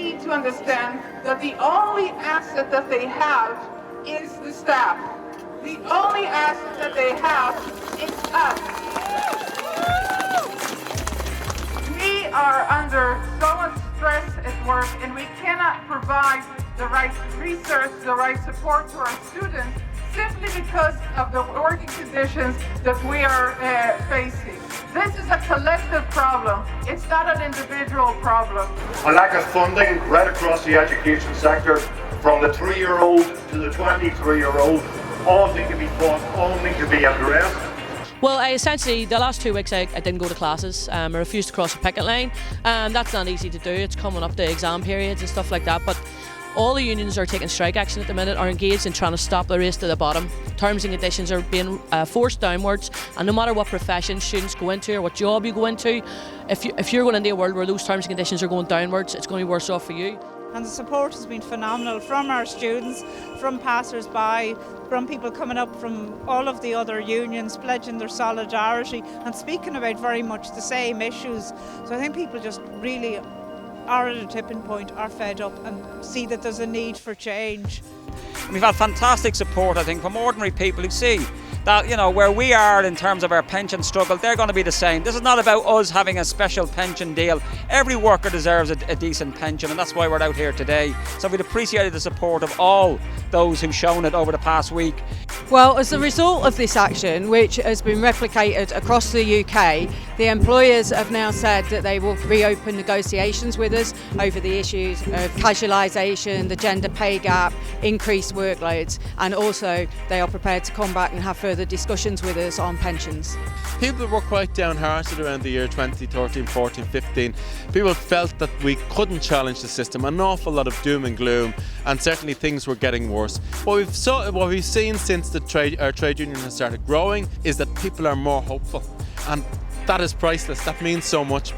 need to understand that the only asset that they have is the staff. The only asset that they have is us. We are under so much stress at work, and we cannot provide the right research, the right support to our students simply because of the working conditions that we are facing. This is a collective problem. It's not an individual problem. A lack of funding right across the education sector, from the 3-year-old to the 23-year-old, all need to be fought, all need to be addressed. Well, essentially, the last 2 weeks I didn't go to classes. I refused to cross the picket line. That's not easy to do. It's coming up to exam periods and stuff like that. But all the unions are taking strike action at the minute, are engaged in trying to stop the race to the bottom. Terms and conditions are being forced downwards, and no matter what profession students go into or what job you go into, if you're going into a world where those terms and conditions are going downwards, it's going to be worse off for you. And the support has been phenomenal from our students, from passers-by, from people coming up from all of the other unions, pledging their solidarity and speaking about very much the same issues. So I think people just really are at a tipping point, are fed up and see that there's a need for change. We've had fantastic support, I think, from ordinary people who see that, you know, where we are in terms of our pension struggle, they're going to be the same. This is not about us having a special pension deal. Every worker deserves a decent pension, and that's why we're out here today. So we'd appreciated the support of all those who've shown it over the past week. Well, as a result of this action, which has been replicated across the UK, the employers have now said that they will reopen negotiations with us over the issues of casualisation, the gender pay gap, increased workloads, and also they are prepared to come back and have further discussions with us on pensions. People were quite downhearted around the year 2013, 14, 15. People felt that we couldn't challenge the system, an awful lot of doom and gloom, and certainly things were getting worse. What we've seen since our trade union has started growing is that people are more hopeful, and that is priceless. That means so much.